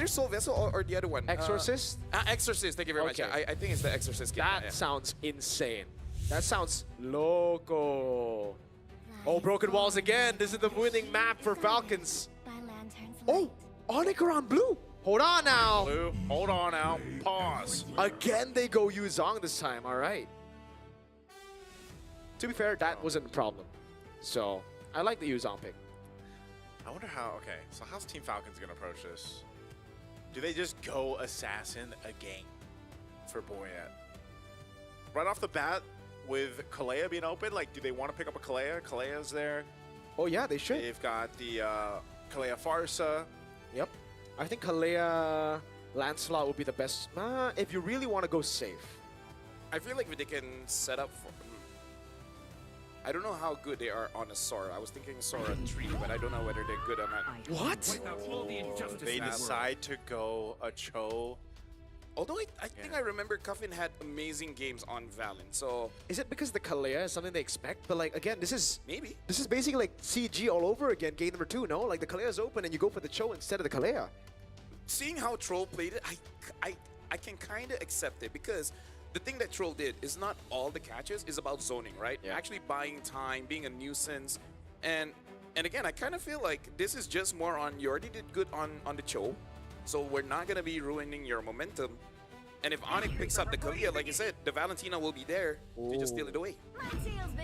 Soul Vessel or the other one? Exorcist? Exorcist, thank you very much. I think it's the Exorcist game. That sounds insane. That sounds loco. Oh, broken walls again. This is the winning map for Falcons. Oh, ONIC are on blue. Hold on now. Blue, hold on now. Pause. Again, they go Yuzong this time. All right. To be fair, that wasn't a problem. So, I like the Yuzong pick. I wonder how, okay, so how's Team Falcons going to approach this? Do they just go Assassin again for Boyette? Right off the bat, with Kalea being open, like, do they want to pick up a Kalea? Kalea's there. Oh, yeah, they should. They've got the Kalea Farsa. Yep. I think Kalea Lancelot would be the best. If you really want to go safe. I feel like they can set up for... I don't know how good they are on a Sora. I was thinking Sora 3, but I don't know whether they're good on that. What? They decide to go a Cho. Although I think I remember Cuffin had amazing games on Valen, so... Is it because the Kalea is something they expect? But like, again, this is... Maybe. This is basically like CG all over again, game number 2, no? Like the Kalea is open and you go for the Cho instead of the Kalea. Seeing how Troll played it, I can kind of accept it because the thing that Troll did is not all the catches, is about zoning, right? Yeah. Actually buying time, being a nuisance. And again, I kind of feel like this is just more on, you already did good on the Cho, so we're not going to be ruining your momentum. And if ONIC picks up the Kalea, like I said, the Valentina will be there to just steal it away.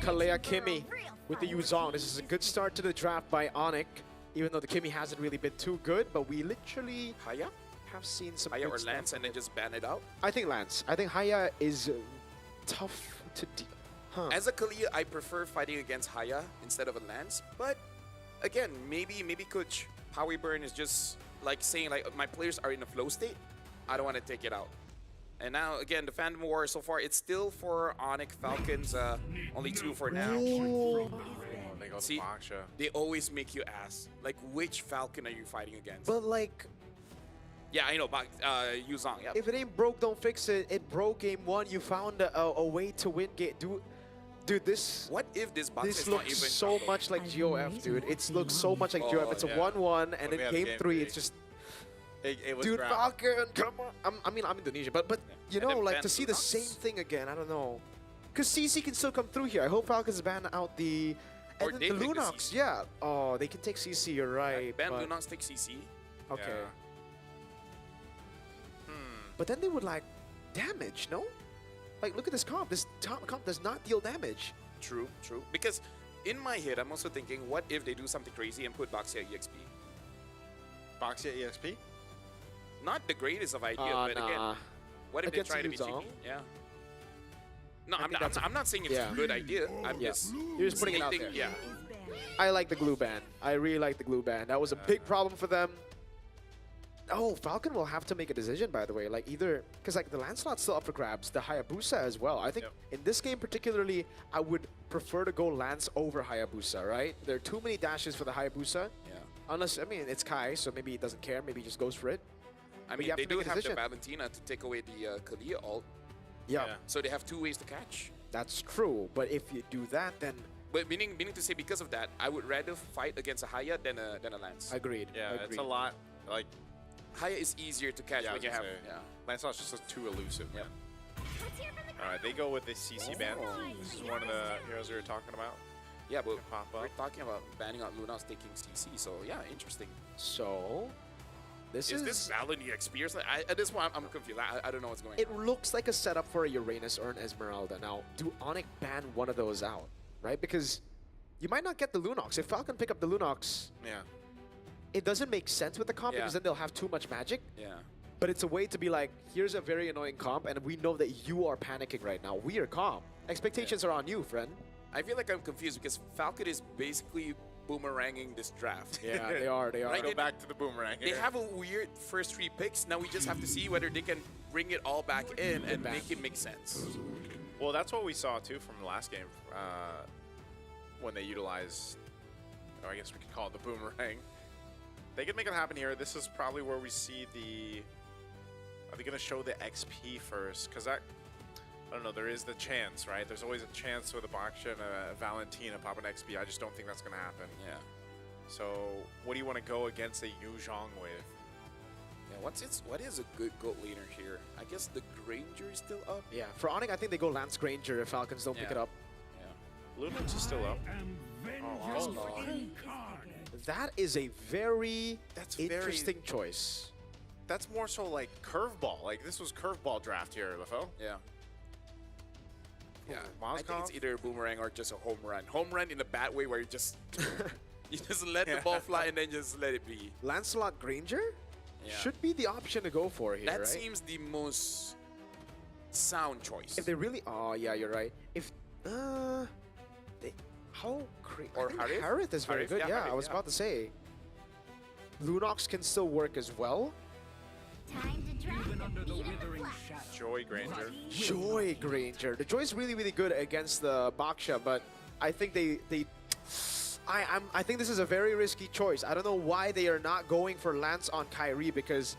Kalea Kimi with the Yuzong. This is a good start to the draft by ONIC, even though the Kimi hasn't really been too good, but we literally Haya? have seen some Haya good or stuff Lance from and then it. just ban it out? I think Lance. I think Haya is tough to deal. Huh. As a Kalea, I prefer fighting against Haya instead of a Lance. But again, maybe Coach Howie Burn is just like saying like my players are in a flow state. I don't want to take it out. And now again, the Phantom War so far it's still for ONIC Falcons. Only 2 for now. Ooh. They go See, Baksha. they always make you ask like which Falcon are you fighting against? But like, Yeah, I know. Yuzong. Yeah. if it ain't broke, don't fix it. It broke game 1. You found a way to win game. Dude, this What if this box this is not looks even so much like GOF, dude. It looks so much like Oh, GOF. It's a yeah. 1-1, and When we then had game game 3, three. it's just, It was dude, ground. Falcon, come on. I mean, I'm Indonesian, but you And know, then like ban to see the Lunox. same thing again. I don't know, because CC can still come through here. I hope Falcons ban out the Or and they then the take the Lunox. CC. Yeah. Oh, they can take CC. You're right. Ban but, Lunox take CC. Okay. Yeah. But then they would like damage, no? Like, look at this comp. This comp does not deal damage. True. Because in my head, I'm also thinking, what if they do something crazy and put Baxia EXP? Baksha EXP? Not the greatest of ideas, but Nah. again, what if Against they try to be Yuzong? cheeky? Yeah. No, I I'm think not, that's I'm not saying it's a good idea. I'm Yeah. just You're just putting it out stating, there. yeah. I like the glue ban. I really like the glue ban. That was a big problem for them. Oh, Falcon will have to make a decision, by the way. Like, either... Because, like, the Lancelot's still up for grabs. The Hayabusa as well. I think Yep. in this game particularly, I would prefer to go Lance over Hayabusa, right? There are too many dashes for the Hayabusa. Yeah. Unless, I mean, it's Kai, so maybe he doesn't care. Maybe he just goes for it. I you mean, have they to do make a have the decision. Valentina to take away the Kalea ult, Yeah, Yeah. so they have 2 ways to catch. that's true. But if you do that, then... But meaning to say, because of that, I would rather fight against a Haya than a Lance. Agreed. Yeah, agreed. it's a lot. Like, Haya is easier to catch Yeah, I when was you have. gonna say. Yeah. Lancelot's just too elusive. Yep. All right, they go with the CC ban. This is one of the heroes we were talking about. Yeah, but Pop we're up. talking about banning out Lunox taking CC, so yeah, interesting. So, this Is is... this Valen EXP or something? At this point, I'm confused. I don't know what's going It on. looks like a setup for a Uranus or an Esmeralda. Now, do ONIC ban one of those out, right? Because you might not get the Lunox. If Falcon pick up the Lunox, Yeah. it doesn't make sense with the comp Yeah. because then they'll have too much magic. Yeah. But it's a way to be like, here's a very annoying comp, and we know that you are panicking right now. We are calm. Expectations are on you, friend. I feel like I'm confused because Falcon is basically boomeranging this draft. Yeah, they are. They are. Right, Go back to the boomerang They here. have a weird first 3 picks. Now we just have to see whether they can bring it all back in and make it make sense. Well, that's what we saw too from the last game when they utilized, or I guess we could call it the boomerang. They could make it happen here. This is probably where we see the. Are they going to show the XP first? Because that, I don't know. There is the chance, right? There's always a chance with a Baksha and a Valentina popping XP. I just don't think that's going to happen. Yeah. So, what do you want to go against a Yuzong with? Yeah, what is a good gold laner here? I guess the Granger is still up. Yeah, for ONIC, I think they go Lance Granger if Falcons don't pick Yeah. it up. Yeah. Lunax is still up. Oh, That is a very That's interesting choice. That's more so like curveball. Like this was curveball draft here, LaFell. yeah. Yeah, I think Mozgov? it's either a boomerang or just a home run. Home run in a bad way where you just you just let the ball fly and then just let it be. Lancelot Granger Yeah. should be the option to go for here, That right? seems the most sound choice. If they really, oh yeah, you're right. If they, how crazy? Or Harith? Harith is very Harith, good. yeah, Yeah, Harith, I was yeah. about to say. Lunox can still work as well. Time to drop the beat of the clock. Joy Granger. Joy Granger. The Joy's really, really good against the Baksha, but I think I think this is a very risky choice. I don't know why they are not going for Lance on Kairi because,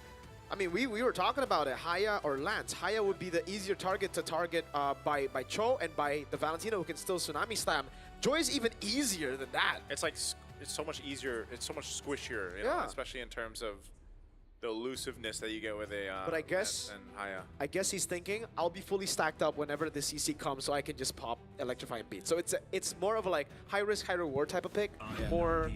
I mean, we were talking about it, Haya or Lance. Haya would be the easier target to target by Cho and by the Valentino who can still Tsunami Slam. Joy's even easier than that. It's like it's so much easier. It's so much squishier, you know, Yeah. especially in terms of the elusiveness that you get with a. But I guess- and Haya. I guess he's thinking, I'll be fully stacked up whenever the CC comes so I can just pop Electrifying Beat. So it's more of a like high risk, high reward type of pick, more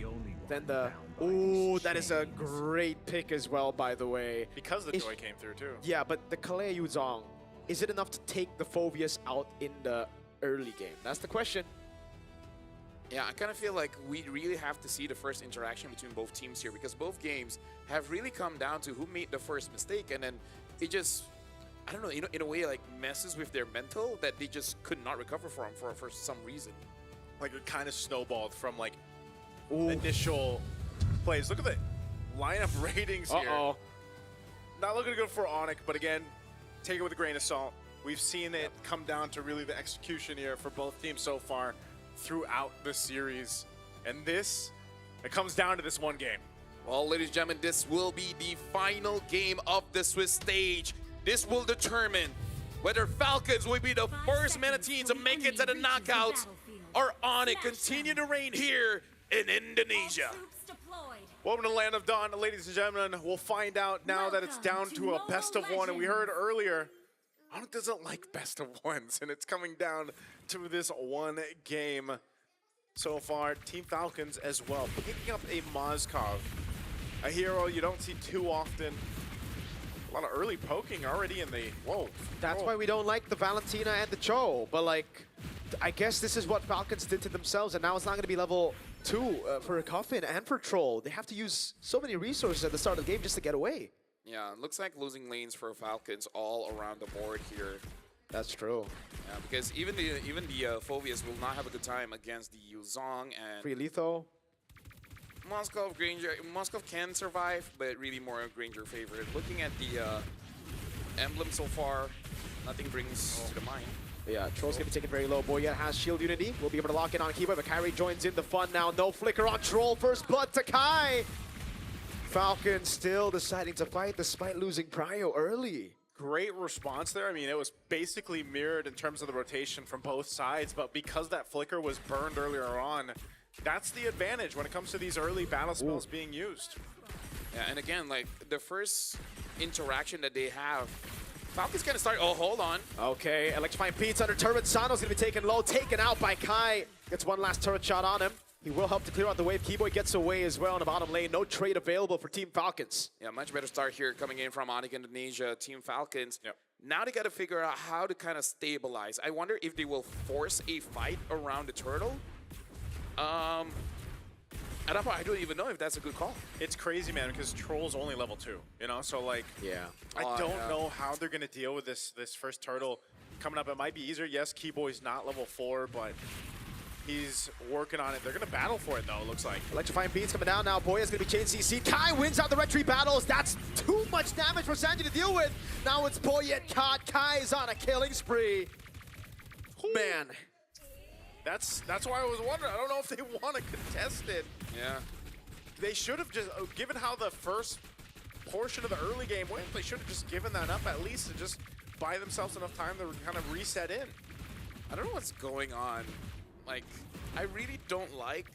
than the, ooh, that is a great pick as well, by the way. Because the Is- Joy came through too. Yeah, but the Kalei Yuzong, is it enough to take the Phobius out in the early game? That's the question. Yeah, I kind of feel like we really have to see the first interaction between both teams here because both games have really come down to who made the first mistake, and then it just, I don't know, you know, in a way like messes with their mental that they just could not recover from for some reason. Like it kind of snowballed from like Ooh. initial plays. Look at the lineup ratings here. Uh-oh. Not looking good for ONIC, but again, take it with a grain of salt. We've seen it come down to really the execution here for both teams so far throughout the series. And this, it comes down to this one game. Well, ladies and gentlemen, this will be the final game of the Swiss stage. This will determine whether Falcons will be the first MENA team to make it to the knockouts or ONIC continue to reign here in Indonesia. Welcome to the Land of Dawn, ladies and gentlemen. We'll find out now that it's down to a best of one. And we heard earlier, ONIC doesn't like best of ones, and it's coming down to this one game so far. Team Falcons as well, picking up a Mozgov, a hero you don't see too often. A lot of early poking already in the, whoa. That's why we don't like the Valentina and the Cho, but like, I guess this is what Falcons did to themselves, and now it's not going to be level 2 for Coffin and for Troll. They have to use so many resources at the start of the game just to get away. Yeah, it looks like losing lanes for Falcons all around the board here. That's true. Yeah, because even the Phobius will not have a good time against the Yuzong and Free Letho. Moskov. Granger. Moskov can survive, but really more a Granger favorite. Looking at the emblem so far, nothing brings to the mind. Yeah, Troll's gonna be taken very low. Boyet has shield unity. We'll be able to lock in on Kiboy, but Kairi joins in the fun now. No flicker on Troll. First blood to Kai. Falcon still deciding to fight despite losing Prio early. Great response there. I mean, it was basically mirrored in terms of the rotation from both sides, but because that flicker was burned earlier on, that's the advantage when it comes to these early battle spells being used. Yeah, and again, like the first interaction that they have, Falcons gonna start. Oh, hold on. Okay, Electrifying Pete's under turret. Sano's gonna be taken low, taken out by Kai. Gets one last turret shot on him. He will help to clear out the wave. Kiboy gets away as well in the bottom lane. No trade available for Team Falcons. Yeah, much better start here coming in from ONIC Indonesia, Team Falcons. Yep. Now they got to figure out how to kind of stabilize. I wonder if they will force a fight around the turtle. I don't even know if that's a good call. It's crazy, man, because Troll's only level 2, you know? So, like, Yeah. I Oh, don't yeah. know how they're going to deal with this first turtle coming up. It might be easier. Yes, Keyboy's not level 4, but he's working on it. They're going to battle for it, though, it looks like. Electrifying Beats coming down now. Boya's gonna be chain CC. Kai wins out the retreat battles. That's too much damage for Sanji to deal with. Now it's Boyet caught. Kai's on a killing spree. Man. That's why I was wondering. I don't know if they want to contest it. Yeah. They should have just, given how the first portion of the early game went, they should have just given that up at least to just buy themselves enough time to kind of reset in. I don't know what's going on. Like, I really don't like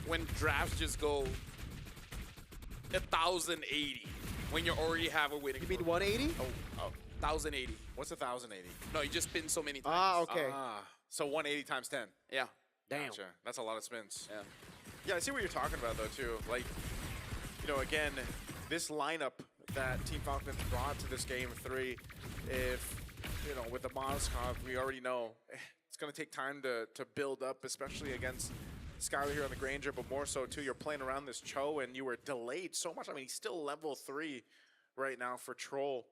when drafts just go 1,080. when you already have a winning. You mean group. 180? Oh, 1080. what's 1,080? No, you just spin so many times. Ah, okay. So 180 times 10. Yeah. Damn. Gotcha. That's a lot of spins. Yeah. Yeah, I see what you're talking about, though, too. Like, you know, again, this lineup that Team Falcons brought to this game 3, if, you know, with the Moskov, we already know it's going to take time to build up, especially against Skylar here on the Granger, but more so, too, you're playing around this Cho, and you were delayed so much. I mean, he's still level 3 right now for Troll.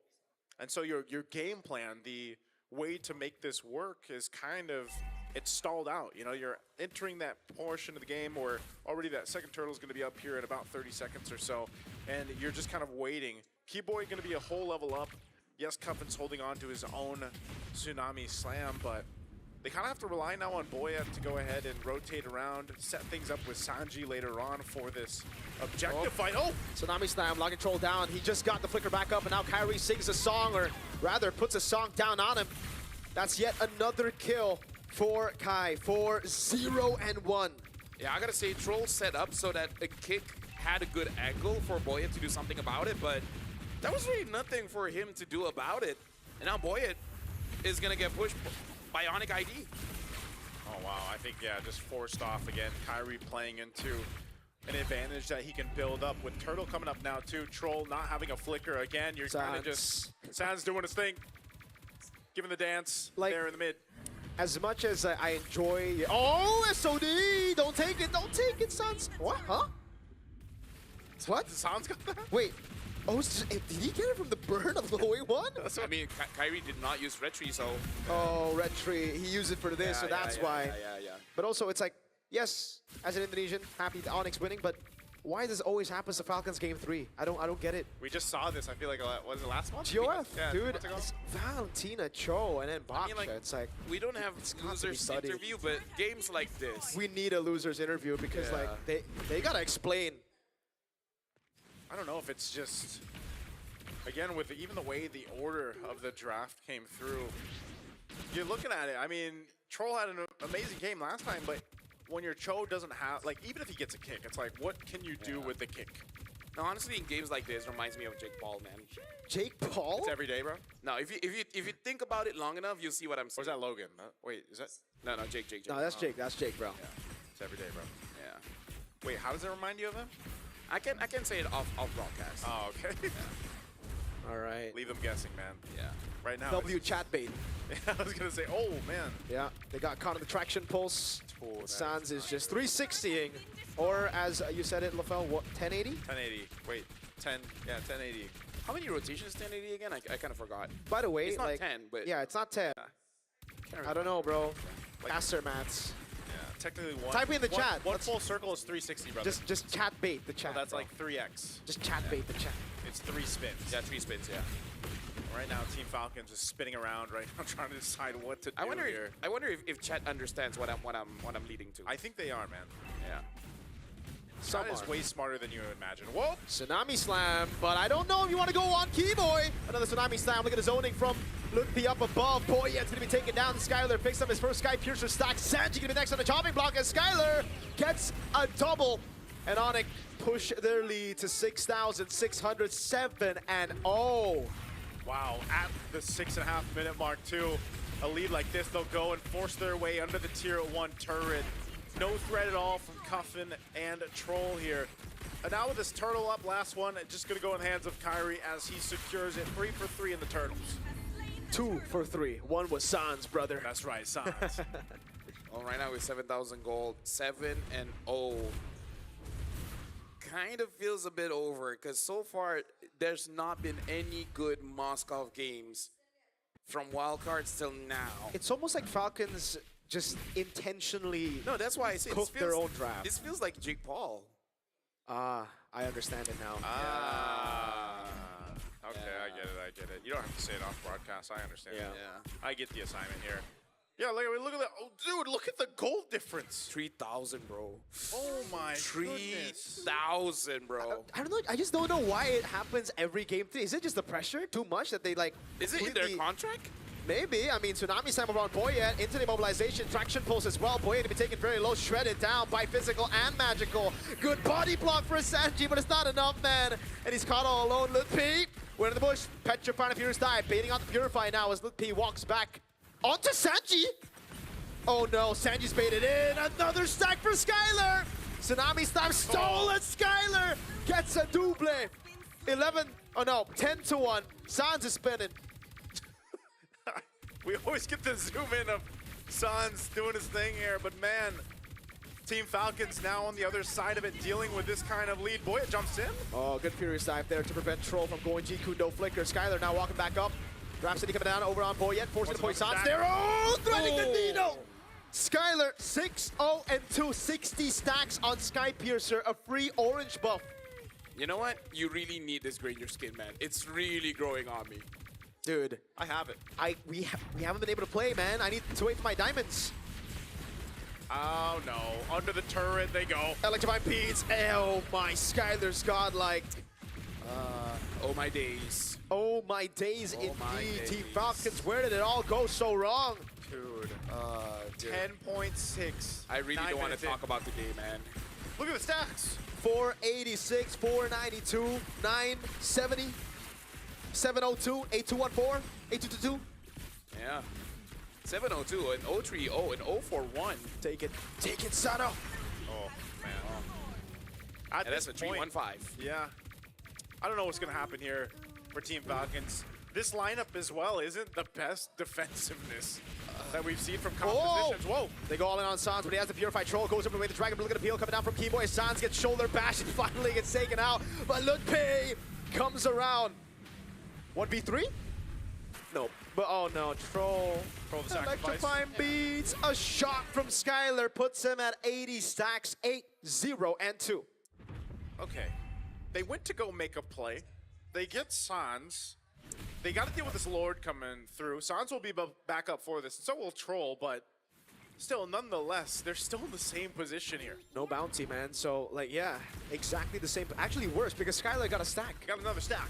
And so your game plan, the way to make this work is kind of, it's stalled out. You know, you're entering that portion of the game where already that second turtle is going to be up here in about 30 seconds or so, and you're just kind of waiting. Kiboy going to be a whole level up. Yes, Cuffin's holding on to his own Tsunami Slam, but they kind of have to rely now on Boya to go ahead and rotate around, set things up with Sanji later on for this objective fight. Oh! Tsunami Slam, lock control down. He just got the flicker back up, and now Kairi sings a song, or rather puts a song down on him. That's yet another kill for Kai for 0-1. Yeah, I gotta say, Troll set up so that a kick had a good angle for Boya to do something about it, but that was really nothing for him to do about it. And now Boya is gonna get pushed by ONIC ID. Oh, wow. I think, yeah, just forced off again. Kairi playing into an advantage that he can build up with Turtle coming up now, too. Troll not having a flicker again. You're kind of just... Sanz doing his thing. Giving the dance Like, there in the mid. As much as I enjoy... Oh, SOD! Don't take it! Don't take it, Sanz! What? Huh? What? Sanz got that? Wait. Oh, did he get it from the burn of the way one? I mean, Kairi did not use Retry, so... Oh, Red Tree. He used it for this, so that's why. Yeah. But also, it's like, yes, as an Indonesian, happy to Onyx winning, but why does this always happen to Falcons game 3? I don't get it. We just saw this, I feel like, was it last month? GOF, Yeah, dude, months ago? it's Valentina, Cho, and then Baksha. I mean, like, it's like, we don't have got to be losers studied. interview, but games like this... we need a loser's interview because, Yeah. like, they gotta explain. I don't know if it's just... Again, with even the way the order of the draft came through, you're looking at it. I mean, Troll had an amazing game last time, but when your Cho doesn't have, like, even if he gets a kick, it's like, what can you do with the kick? No, honestly, in games like this, reminds me of Jake Paul, man. Jake Paul? It's every day, bro. No, if you think about it long enough, you'll see what I'm Or saying. is that Logan? Wait, is that? No, Jake. No, that's Jake, bro. Yeah, it's every day, bro. Yeah. Wait, how does it remind you of him? I can say it off broadcast. Oh, okay. All right. Leave them guessing, man. Yeah. Right now. W chat bait. I was gonna say, oh man. Yeah, they got caught in the traction pulse. Oh, that Sanz is just 360ing, or as you said it, LaFell, what, 1080? 1080. Wait, 10. Yeah, 1080. How many rotations 1080 again? I kind of forgot. By the way, It's not like, 10, but yeah, it's not 10. I don't know, bro. Like- Faster maths. Yeah, technically one. Type in the one, chat. One Let's- full circle is 360, brother. Just chat bait the chat. So that's bro. like 3x. Just chat bait the chat. It's 3 spins. Yeah, 3 spins. Yeah. Right now, Team Falcons is spinning around right now, trying to decide what to do I wonder here. if chat understands what I'm leading to. I think they are, man. Yeah. Some Chat is are. way smarter than you imagine. Whoa! Tsunami Slam, but I don't know if you want to go on Kiboy. Another Tsunami Slam. Look at the zoning from lutpi up above. Boy, it's going to be taken down. Skylar picks up his first Sky Piercer stack. Sanji going to be next on the chopping block as Skylar gets a double. And ONIC push their lead to 6,607 and oh. Wow, at the 6.5 minute mark, too. A lead like this, they'll go and force their way under the tier 1 turret. No threat at all from Cuffin and Troll here. And now with this turtle up, last one, just going to go in the hands of Kairi as he secures it. 3 for 3 in the turtles. 2 for 3. One was Sanz, brother. That's right, Sanz. Well, right now with 7,000 gold, 7-0. Kind of feels a bit over because so far there's not been any good Moskov games from wildcards till now. It's almost like Falcons just intentionally No, that's why I say cook their own draft. This feels like Jake Paul. I understand it now. Okay, I get it. You don't have to say it off broadcast. I understand. Yeah. Yeah. I get the assignment here. Yeah, look at that. Oh, dude, look at the gold difference. 3,000, bro. Oh my goodness. 3,000, bro. I don't know. I just don't know why it happens every game 3. Is it just the pressure too much that they like? Is it in their completely- contract? Maybe. I mean, Tsunami Slam over on Boyet into the mobilization. Traction pulse as well. Boyet to be taken very low, shredded down by physical and magical. Good body block for Sanji, but it's not enough, man. And he's caught all alone. lutpi, we're in the bush. Petrifying Furious Die, baiting out the Purify now as lutpi walks back onto Sanji. Oh no, Sanji's baited in. Another stack for Skylar. Tsunami Slam stolen. Skylar gets a double. 10-1. Sanz is spinning. We always get the zoom in of Sanz doing his thing here, but man, Team Falcons now on the other side of it, dealing with this kind of lead. Boy, it jumps in. Oh, good Furious Dive there to prevent Troll from going G-Coup, no flicker. Skylar now walking back up. Rhapsody coming down over on Boyet, forcing the point Sanz there. Oh, threading the needle! Skylar 6-0-2, 60 stacks on Sky Piercer, a free orange buff. You know what? You really need this Granger skin, man. It's really growing on me. Dude, I have it. we haven't been able to play, man. I need to wait for my diamonds. Oh no, under the turret they go. Electrifying beats. Oh my, Skylar's godlike. Oh my days. Oh my days Oh my indeed. Team days. Falcons, where did it all go so wrong? Dude, Dude. 10.6. I really 9 don't want minutes to talk in. about the game, man. Look at the stacks. 486, 492, 970, 702, 8214, 8222. Yeah. 702 and 030 and 041. Take it, Sano. Oh man. At And that's this a point, 315. yeah. I don't know what's gonna happen here for Team Falcons. This lineup as well isn't the best defensiveness that we've seen from compositions. Whoa! They go all in on Sanz, but he has the Purified Troll, goes over the way the Dragon, but look at the appeal coming down from Kiboy. Sanz gets shoulder bashed and finally gets taken out, but lutpi comes around. 1v3? No, but oh no, Troll. Troll the sacrifice. Electrifying beats, a shot from Skylar puts him at 80 stacks, 8-0-2. Okay. They went to go make a play. They get Sanz. They got to deal with this Lord coming through. Sanz will be back up for this, and so will Troll, but still, nonetheless, they're still in the same position here. No bounty, man. So, like, yeah, exactly the same. Actually worse, because Skylar got a stack. Got another stack.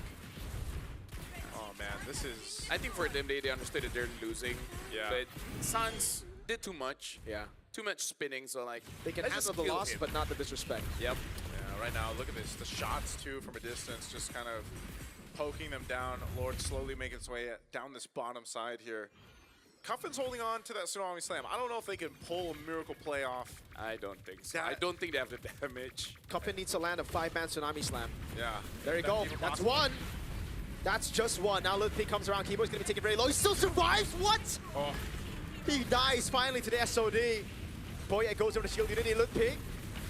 Oh man, this is... I think for them, they understood that they're losing. Yeah. But Sanz did too much. Yeah. Too much spinning, so like... They can let's handle just the kill loss, him. but not the disrespect. Yep. Yeah, right now, look at this. The shots, too, from a distance, just kind of poking them down. Lord slowly making its way down this bottom side here. Cuffin's holding on to that Tsunami Slam. I don't know if they can pull a miracle play off. I don't think so. That- I don't think they have the damage. Cuffin needs to land a 5-man Tsunami Slam. Yeah. There you That's go. even That's possible. one. That's just one. Now lutpi comes around. Kiboy's going to be taken very low. He still survives. What? Oh, He dies finally to the SOD. Boyet goes over to shield unity. lutpi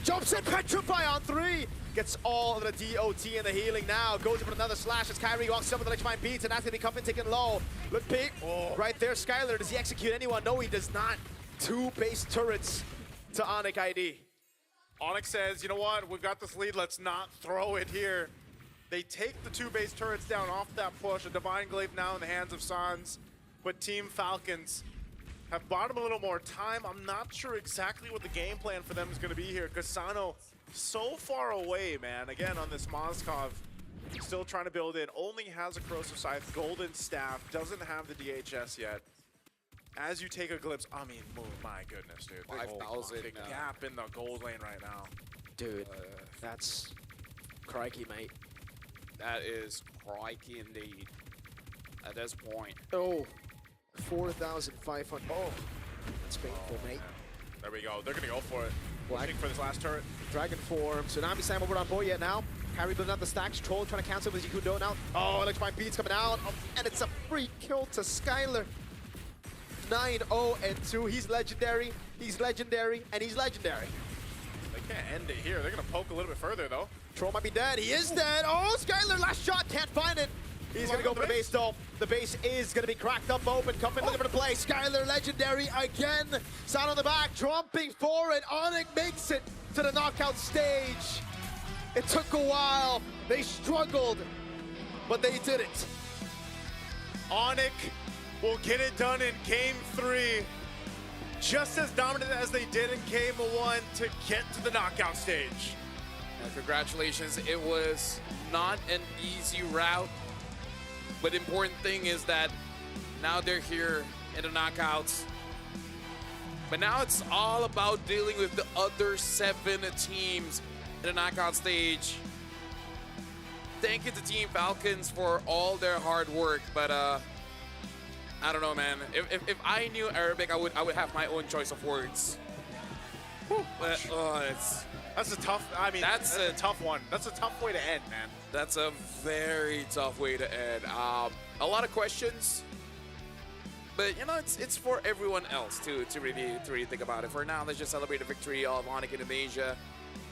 jumps in. Petrify on 3. Gets all of the DOT and the healing now. Goes in for another slash as Kairi walks up with the electrifying beats, and that's going to be Cuffin taken low. lutpi right there. Skylar, does he execute anyone? No, he does not. 2 base turrets to ONIC ID. ONIC says, you know what? We've got this lead. Let's not throw it here. They take the 2 base turrets down off that push. A Divine Glaive now in the hands of Sanz. But Team Falcons have bought him a little more time. I'm not sure exactly what the game plan for them is going to be here. Kasano so far away, man. Again, on this Moskov, still trying to build in. Only has a Corrosive Scythe, Golden Staff, doesn't have the DHS yet. As you take a glimpse, I mean, oh my goodness, dude. 5,000, The gap in the gold lane right now. Dude, that's crikey, mate. That is crikey indeed. At this point. Oh, 4,500. Oh, that's painful, mate. There we go. They're going to go for it. Black. Pushing for this last turret. Dragon form. Tsunami Slam over on Boyet now. Kairi building up the stacks. Troll trying to cancel with Jikudo now. Oh, Electrifying Beats coming out. Oh, and it's a free kill to Skylar. 9-0-2. He's legendary. He's legendary. And he's legendary. They can't end it here. They're going to poke a little bit further, though. Troll might be dead. He is dead. Oh, Skylar, last shot. Can't find it. He's going to go for the base, though. The base is going to be cracked up open. Coming looking for the play. Skylar, legendary again. Sound on the back. Trumping for it. ONIC makes it to the knockout stage. It took a while. They struggled, but they did it. ONIC will get it done in Game 3. Just as dominant as they did in Game 1 to get to the knockout stage. Congratulations. It was not an easy route. But the important thing is that Now they're here in the knockouts. But now it's all about dealing with the other 7 teams in the knockout stage. Thank you to Team Falcons for all their hard work, but I don't know, man. If I knew Arabic, I would have my own choice of words. But That's a tough. I mean, that's a tough one. That's a tough way to end, man. That's a very tough way to end. A lot of questions, but you know, it's for everyone else to really think about it. For now, let's just celebrate the victory of ONIC Indonesia.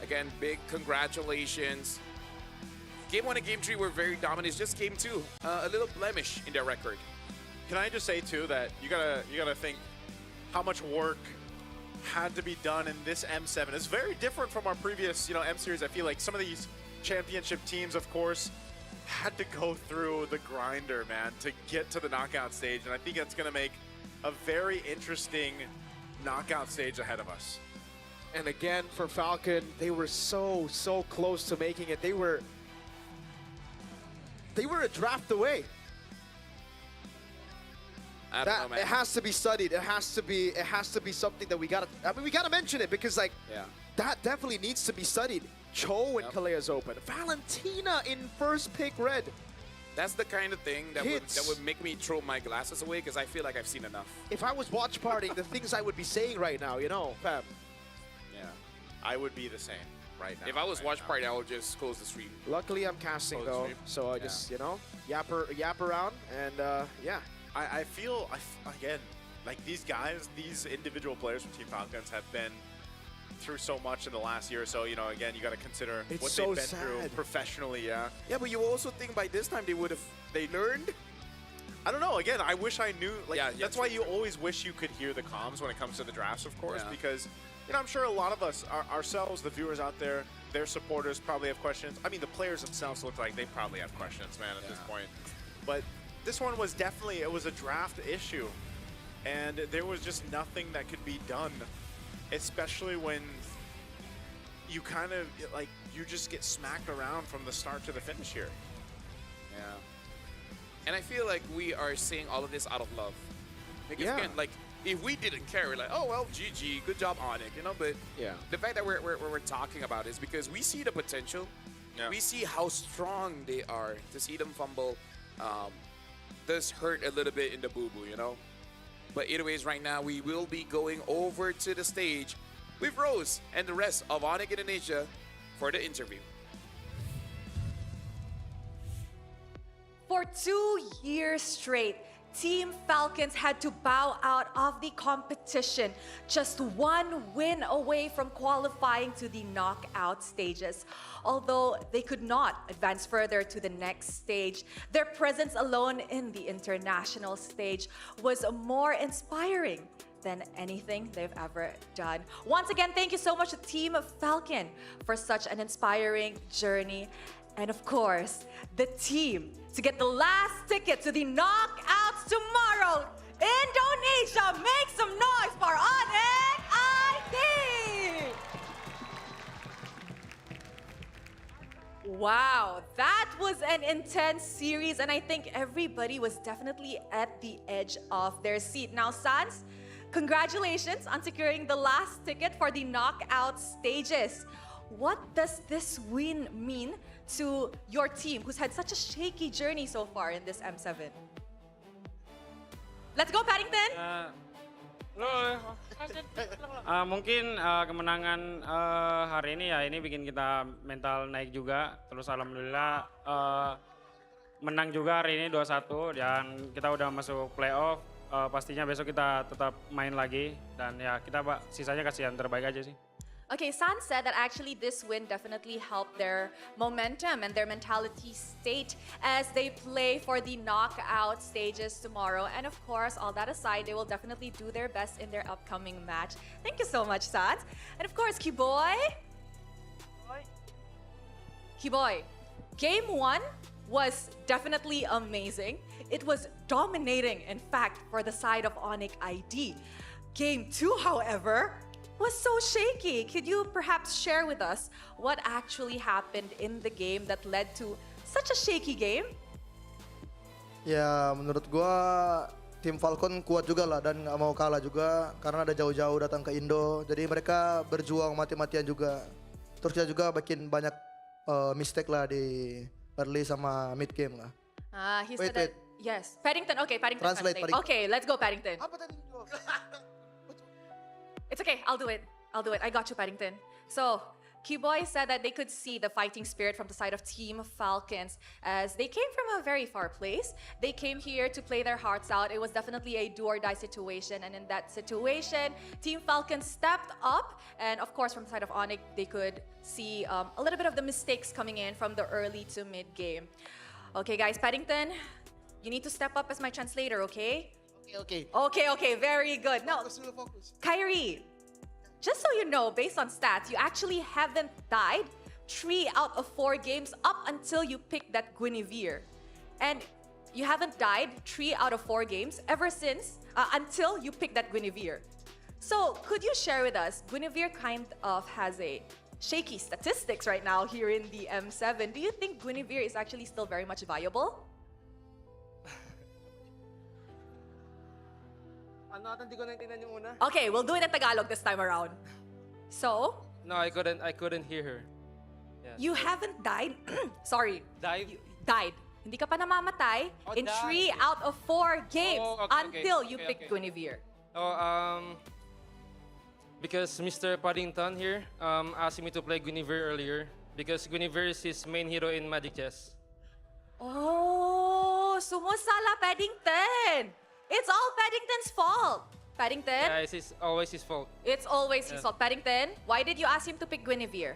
Again, big congratulations. Game 1 and Game 3 were very dominant. It's just Game 2, a little blemish in their record. Can I just say too that you gotta think how much work had to be done in this M7. It's very different from our previous, M series. I feel like some of these championship teams, of course, had to go through the grinder, man, to get to the knockout stage. And I think that's going to make a very interesting knockout stage ahead of us. And again, for Falcon, they were so close to making it. They were a draft away. I don't know, man. It has to be studied. It has to be something that we gotta mention it, because that definitely needs to be studied. Cho and Kalea's open. Valentina in first pick red. That's the kind of thing that would make me throw my glasses away, because I feel like I've seen enough. If I was watch partying, the things I would be saying right now, fam. Yeah, I would be the same right now. If I was watch party, I would just close the stream. Luckily, I'm casting though, so I just yap around and yeah. I feel, again, like these guys, these individual players from Team Falcons have been through so much in the last year or so. Again, you got to consider what they've been through professionally, Yeah, but you also think by this time they learned? I don't know. Again, I wish I knew. Like, that's why you true. always wish you could hear the comms when it comes to the drafts, of course, Yeah. because, I'm sure a lot of us, ourselves, the viewers out there, their supporters probably have questions. I mean, the players themselves look like they probably have questions, man, at this point. But this one was definitely, it was a draft issue, and there was just nothing that could be done, especially when you kind of, you just get smacked around from the start to the finish here. Yeah. And I feel like we are saying all of this out of love. Because again, if we didn't care, we're like, oh, well, GG, good job, ONIC, but the fact that we're talking about it is because we see the potential. Yeah. We see how strong they are. To see them fumble does hurt a little bit in the boo-boo, But anyways, right now, we will be going over to the stage with Rose and the rest of ONIC Indonesia for the interview. For 2 years straight, Team Falcons had to bow out of the competition, just 1 win away from qualifying to the knockout stages. Although they could not advance further to the next stage, their presence alone in the international stage was more inspiring than anything they've ever done. Once again, thank you so much to Team Falcon for such an inspiring journey. And of course, the team to get the last ticket to the knockouts tomorrow. Indonesia, make some noise for ONIC ID! Wow, that was an intense series, and I think everybody was definitely at the edge of their seat. Now, Sanz, congratulations on securing the last ticket for the knockout stages. What does this win mean to your team, who's had such a shaky journey so far in this M7? Let's go, Paddington! Mungkin kemenangan hari ini ini bikin kita mental naik juga. Terus alhamdulillah menang juga hari ini 2-1 dan kita udah masuk playoff. Pastinya besok kita tetap main lagi dan kita sisanya kasih yang terbaik aja sih. Okay, Sanz said that actually this win definitely helped their momentum and their mentality state as they play for the knockout stages tomorrow. And of course, all that aside, they will definitely do their best in their upcoming match. Thank you so much, Sanz. And of course, Kiboy. Kiboy, Game 1 was definitely amazing. It was dominating, in fact, for the side of ONIC ID. Game 2, however, was so shaky. Could you perhaps share with us what actually happened in the game that led to such a shaky game? Ya menurut gua tim Falcon kuat juga lah dan nggak mau kalah juga karena ada jauh-jauh datang ke Indo. Jadi mereka berjuang mati-matian juga. Terus kita juga bikin banyak mistake lah di early sama mid game lah. He Wait, said that. Yes, Paddington. Okay, Paddington. Translate, Paddington. Okay, let's go, Paddington. Apa tadi? It's okay. I'll do it. I got you, Paddington. So, Kiboy said that they could see the fighting spirit from the side of Team Falcons as they came from a very far place. They came here to play their hearts out. It was definitely a do-or-die situation, and in that situation, Team Falcons stepped up. And of course, from the side of ONIC, they could see a little bit of the mistakes coming in from the early to mid-game. Okay, guys, Paddington, you need to step up as my translator, okay? Okay. Okay, very good. Now, Focus. Kairi, just so you know, based on stats, you actually haven't died 3 out of 4 games up until you picked that Guinevere. And you haven't died 3 out of 4 games ever since, until you picked that Guinevere. So, could you share with us, Guinevere kind of has a shaky statistics right now here in the M7. Do you think Guinevere is actually still very much viable? Ano ata, hindi ko naintindihan yung una. Okay, we'll do it in Tagalog this time around. So, No, I couldn't hear her. Yeah. you haven't died. Sorry. Dive? You died. Hindi ka pa namamatay Oh, in died. 3 out of 4 games Oh, okay, until okay, you okay, picked okay. Guinevere. Oh, because Mr. Paddington here asked me to play Guinevere earlier because Guinevere is his main hero in Magic Chess. Oh, sumusala Paddington. It's all Paddington's fault. Paddington, Yeah, it's always his fault. it's always his Yeah. fault. Paddington, why did you ask him to pick Guinevere?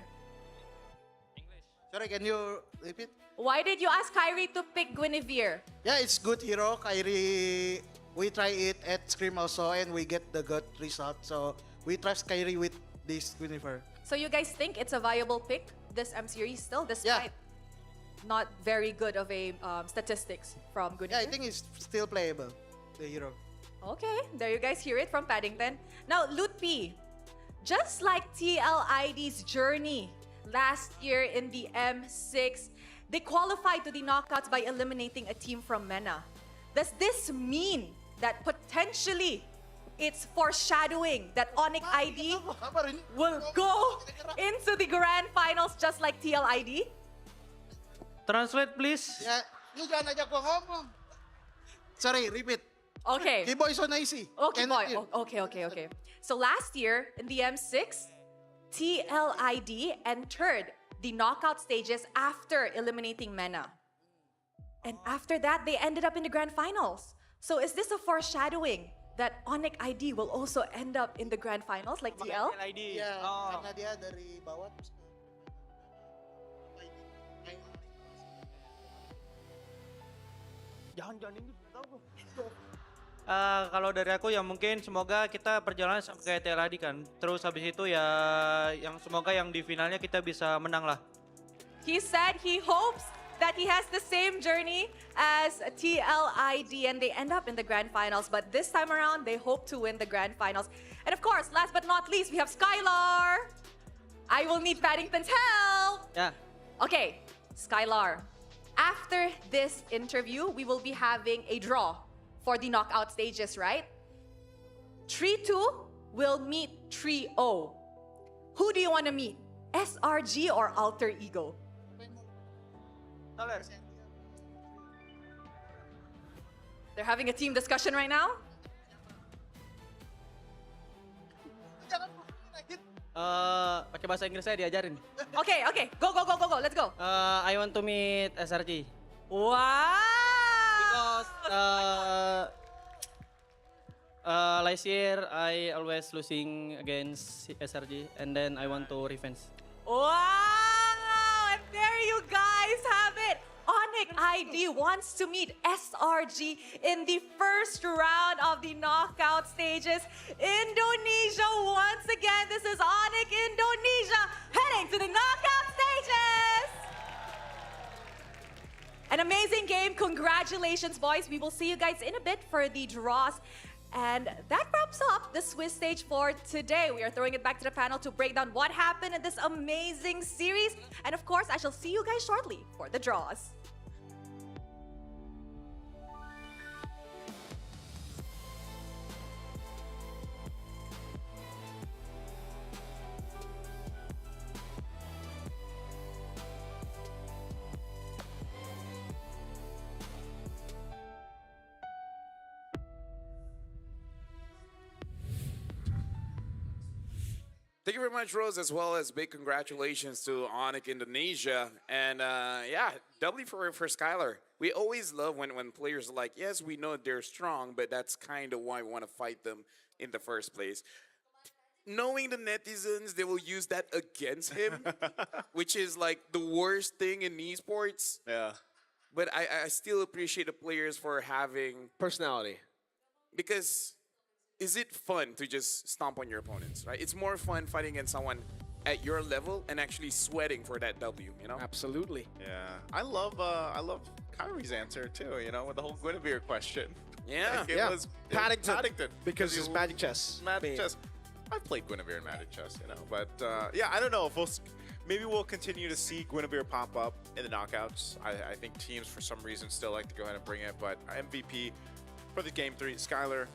Sorry, can you repeat? Why did you ask Kairi to pick Guinevere? Yeah, it's good hero. Kairi, we try it at Scream also and we get the good result. So we trust Kairi with this Guinevere. So you guys think it's a viable pick this M series still, despite not very good of a statistics from Guinevere? Yeah, I think it's still playable, the hero. Okay, there you guys hear it from Paddington. Now, lutpi, just like TLID's journey last year in the M6, they qualified to the knockouts by eliminating a team from MENA. Does this mean that potentially it's foreshadowing that ONIC ID will go into the grand finals just like TLID? Translate, please. Yeah, you jangan ajak gua ngomong. Sorry, repeat. Okay. Kiboy so nice. Okay, boy. Okay. So last year in the M6, TLID entered the knockout stages after eliminating MENA. And after that, they ended up in the grand finals. So is this a foreshadowing that ONIC ID will also end up in the grand finals like TL? ID. Yeah, Oh. karena dia dari bawah terus ke Jangan ini tahu. Kalau dari aku ya mungkin semoga kita perjalanan sampai kayak TLAD kan. Terus habis itu ya yang semoga yang di finalnya kita bisa menang lah. He said he hopes that he has the same journey as TLID and they end up in the grand finals. But this time around, they hope to win the grand finals. And of course, last but not least, we have Skylar. I will need Paddington's help. Ya. Okay, Skylar. After this interview, we will be having a draw for the knockout stages, right? 3-2 will meet 3-0. Who do you want to meet? SRG or Alter Ego? They're having a team discussion right now. Pakai bahasa Inggris saya diajarin. Okay, go, let's go. I want to meet SRG. Wow! Because last year I always losing against SRG and then I want to revenge. Wow! And there you guys have it. ONIC ID wants to meet SRG in the first round of the knockout stages. Indonesia once again. This is ONIC Indonesia heading to the knockout stages. An amazing game. Congratulations, boys. We will see you guys in a bit for the draws. And that wraps up the Swiss stage for today. We are throwing it back to the panel to break down what happened in this amazing series. And of course, I shall see you guys shortly for the draws. Thank you very much, Rose, as well as big congratulations to ONIC Indonesia. And yeah, W for Skylar. We always love when players are like, yes, we know they're strong, but that's kind of why we want to fight them in the first place. Knowing the netizens, they will use that against him, which is like the worst thing in esports. Yeah. But I still appreciate the players for having, Personality. because is it fun to just stomp on your opponents, right? It's more fun fighting against someone at your level and actually sweating for that W, you know? Absolutely. Yeah. I love Kairi's answer too, you know, with the whole Guinevere question. Yeah. Like, it Yeah. was Paddington. Because he it's Magic Chess. Magic Chess. I've played Guinevere in Magic Chess, you know, but yeah, I don't know if maybe we'll continue to see Guinevere pop up in the knockouts. I think teams for some reason still like to go ahead and bring it, but MVP for the game 3, Skylar,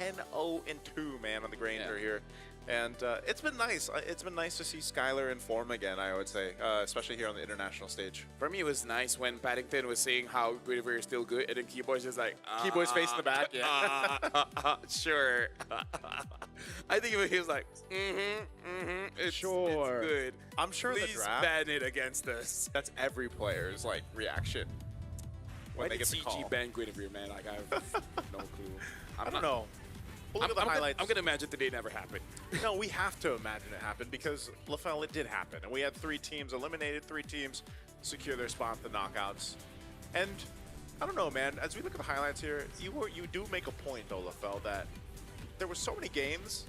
10-0-2, man, on the grinder here. And it's been nice. It's been nice to see Skylar in form again, I would say, especially here on the international stage. For me, it was nice when Paddington was saying how Guinevere is still good, and then Kiboy's just like, Kiboy's face in the back, yeah. Sure. I think he was like, it's Sure. good. I'm sure the Please draft, ban it against us. that's every player's like reaction when Why they did get the call. CG ban Guinevere, man? Like, I have no clue. I don't know. We'll look at the highlights. I'm gonna imagine today never happened. No, we have to imagine it happened because LaFell, it did happen. And we had 3 teams eliminated, 3 teams secure their spot in the knockouts. And I don't know, man, as we look at the highlights here, you do make a point, though, LaFell, that there were so many games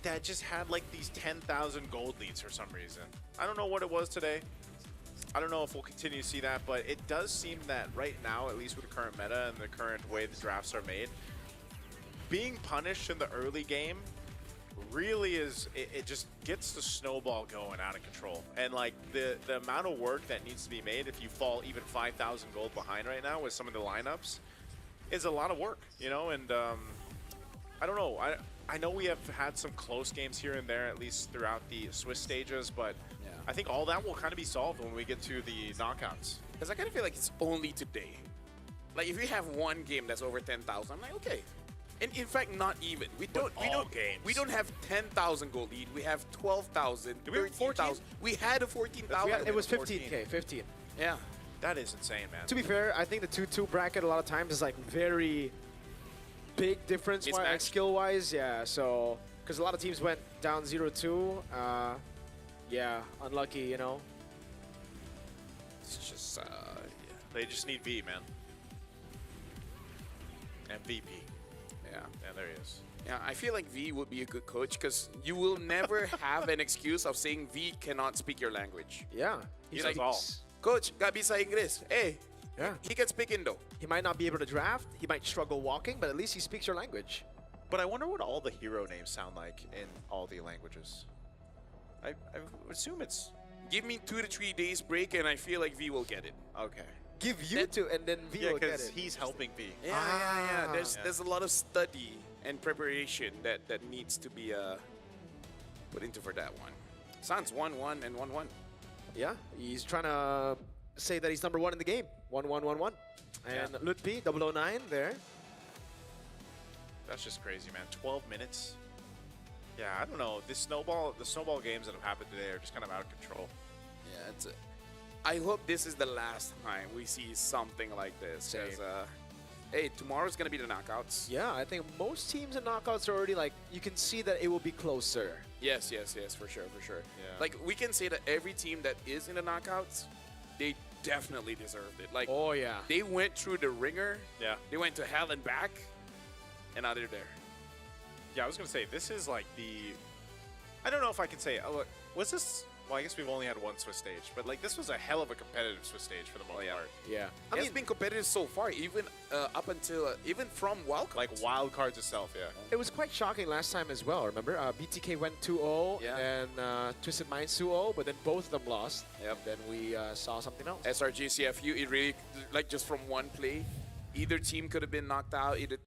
that just had like these 10,000 gold leads for some reason. I don't know what it was today. I don't know if we'll continue to see that, but it does seem that right now, at least with the current meta and the current way the drafts are made, being punished in the early game really is, it just gets the snowball going out of control. And like the amount of work that needs to be made if you fall even 5,000 gold behind right now with some of the lineups is a lot of work, you know? And I don't know. I know we have had some close games here and there, at least throughout the Swiss stages, but Yeah. I think all that will kind of be solved when we get to the knockouts. Because I kind of feel like it's only today. Like, if we have one game that's over 10,000, I'm like, okay. And in fact, not even. We don't have 10,000 gold lead. We have 12,000, we have 13,000. We had a 14,000. It was 14. 15K, 15. Yeah. That is insane, man. To be fair, I think the 2-2 bracket a lot of times is like very big difference Mismatch. skill-wise. Yeah, so because a lot of teams went down 0-2. Yeah, unlucky, you know. It's just, yeah. They just need V, man. MVP. Yeah. Yeah, there he is. Yeah, I feel like V would be a good coach because you will never have an excuse of saying V cannot speak your language. Yeah. He's does like, all. Coach, gak bisa Inggris. Hey, Yeah. he can speak Indo. He might not be able to draft. He might struggle walking, but at least he speaks your language. But I wonder what all the hero names sound like in all the languages. I assume it's... Give me 2 to 3 days break and I feel like V will get it. Okay. Give you to, and then V Yeah, will get because it. he's helping V. Yeah. Yeah. There's a lot of study and preparation that needs to be put into for that one. Sanz 1-1 and 1-1. Yeah, he's trying to say that he's number 1 in the game. 1-1-1-1. And Yeah. lutpi 009 there. That's just crazy, man. 12 minutes. Yeah, I don't know. The snowball games that have happened today are just kind of out of control. Yeah, it's I hope this is the last time we see something like this. 'Cause, hey, tomorrow's gonna be the knockouts. Yeah, I think most teams in knockouts are already like, you can see that it will be closer. Yes, for sure. Yeah. Like, we can say that every team that is in the knockouts, they definitely deserved it. Like, Oh, yeah. they went through the ringer. Yeah. They went to hell and back, and now they're there. Yeah, I was going to say, this is like the... I don't know if I can say... look, was this... Well, I guess we've only had one Swiss stage, but like this was a hell of a competitive Swiss stage for the most part. Yeah. I mean, it's been competitive so far, even up until, even from wildcards. Like wild cards itself, yeah. It was quite shocking last time as well, remember? BTK went 2-0, Yeah. and Twisted Minds 2-0, but then both of them lost. Yep. Then we saw something else. SRG, CFU, it really, like, just from one play, either team could have been knocked out, either